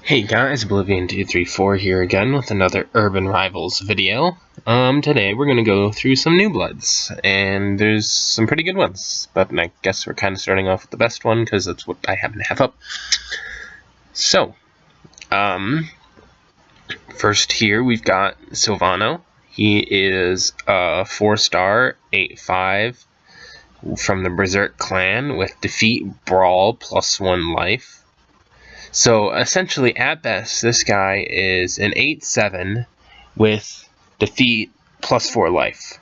Hey guys, Oblivion234 here again with another Urban Rivals video. Today we're gonna go through some new bloods, and there's some pretty good ones, but I guess we're kind of starting off with the best one because that's what I happen to have up. So, first here we've got Silvano. He is a 4-star, 8/5 from the Berserk clan with defeat, brawl, +1 life. So essentially, at best, this guy is an 8/7 with defeat +4 life.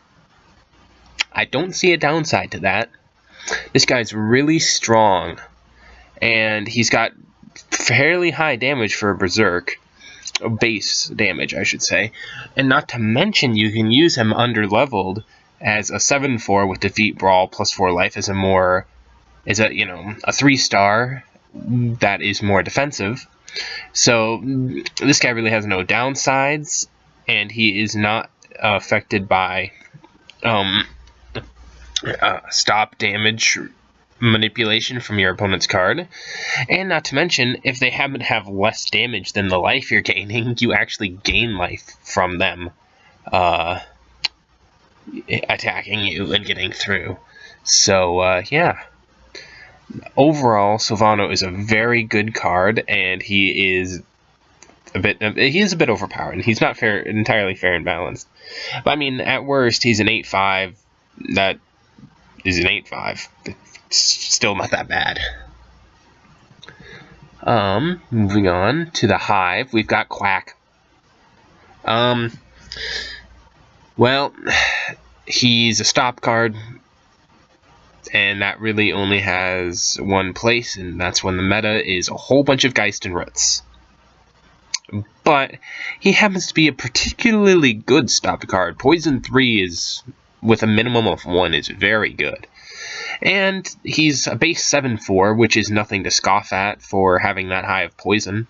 I don't see a downside to that. This guy's really strong, and he's got fairly high damage for a Berserk. Base damage, I should say. And not to mention, you can use him under-leveled as a 7/4 with defeat, brawl, +4 life as a 3-star that is more defensive. So this guy really has no downsides, and he is not affected by stop damage manipulation from your opponent's card. And not to mention, if they happen to have less damage than the life you're gaining, you actually gain life from them attacking you and getting through. So yeah. Overall, Silvano is a very good card, and he is a bit overpowered, and he's not entirely fair and balanced. But I mean, at worst, he's an 8/5. That is an 8/5. It's still not that bad. Moving on to the Hive, we've got Quack. Well, he's a stop card, and that really only has one place, and that's when the meta is a whole bunch of Geist and Roots. But he happens to be a particularly good stop card. Poison 3 is, with a minimum of 1, is very good. And he's a base 7/4, which is nothing to scoff at for having that high of poison.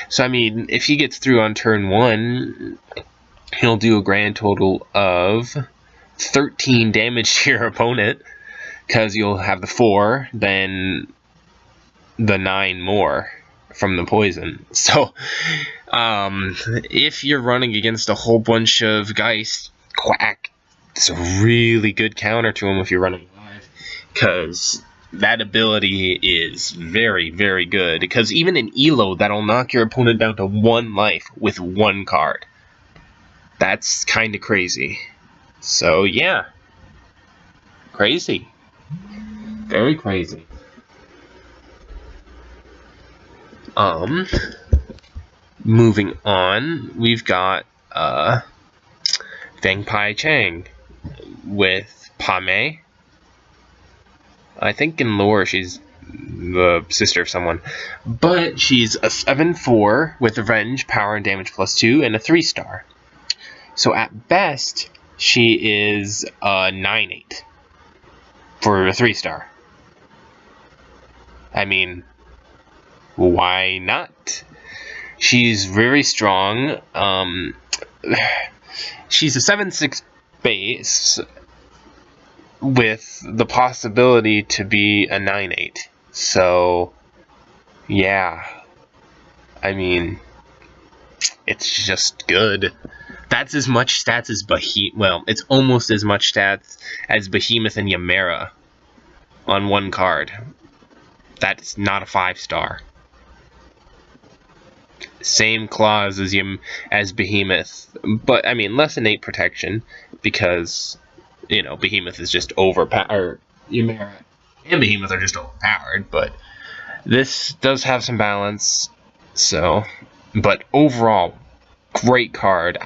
So I mean, if he gets through on turn 1, he'll do a grand total of 13 damage to your opponent, because you'll have the 4, then the 9 more from the poison. So, if you're running against a whole bunch of Geist, Quack is a really good counter to him if you're running live, because that ability is very, very good. Because even in Elo, that'll knock your opponent down to 1 life with 1 card. That's kind of crazy. So, yeah. Crazy. Very crazy. Moving on, we've got Ching with Pame. I think in lore she's the sister of someone, but she's a 7/4 with revenge, power, and damage +2, and a 3-star. So at best, she is a 9/8 for a 3-star. I mean, why not? She's very strong. She's a 7/6 base with the possibility to be a 9/8. So, yeah. I mean, it's just good. That's as much stats as well, it's almost as much stats as Behemoth and Yamera on 1 card. That's not a 5-star. Same clause as Behemoth, but I mean less than 8 protection, because Behemoth is just overpowered. Yamera and Behemoth are just overpowered, but this does have some balance. So, but overall, great card.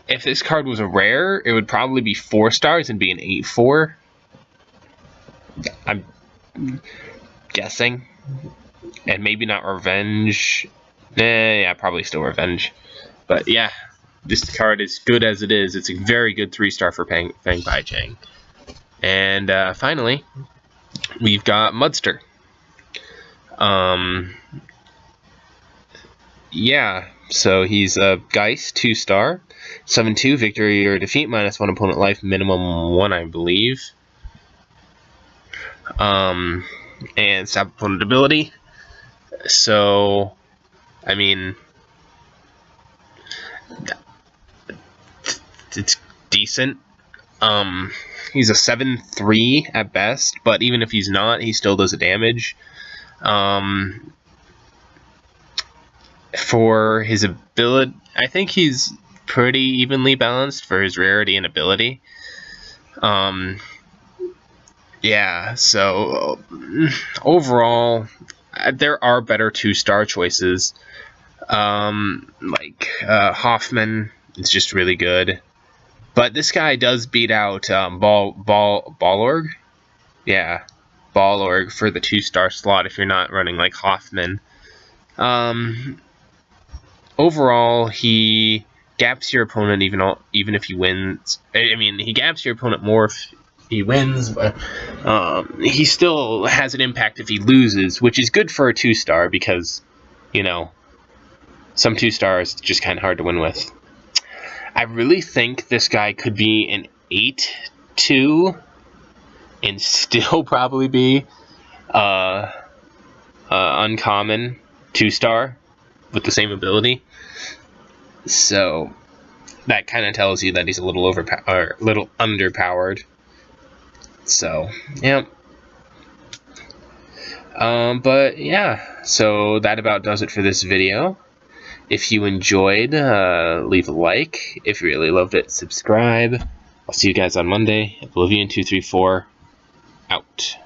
If this card was a rare, it would probably be 4 stars and be an 8/4. I'm guessing. And maybe not revenge. Yeah, probably still revenge. But yeah, this card is good as it is. It's a very good 3-star for Ching. And finally, we've got Mudster. Yeah, so he's a Geist, 2-star, 7/2, victory or defeat, -1 opponent life, minimum 1, I believe. and stop opponent ability. So, I mean, it's decent. He's a 7/3 at best, but even if he's not, he still does a damage. For his ability, I think he's pretty evenly balanced for his rarity and ability. Yeah, so overall, there are better 2-star choices. Like Hoffman is just really good. But this guy does beat out Ballorg. Yeah, Ballorg for the 2-star slot if you're not running like Hoffman. Overall, he gaps your opponent even if he wins. I mean, he gaps your opponent more if he wins, but he still has an impact if he loses, which is good for a 2-star because, you know, some 2-stars just kind of hard to win with. I really think this guy could be an 8/2 and still probably be uncommon 2-star with the same ability. So that kind of tells you that he's a little underpowered. So yeah. But yeah, so that about does it for this video. If you enjoyed, leave a like. If you really loved it, subscribe. I'll see you guys on Monday. Oblivion234 out.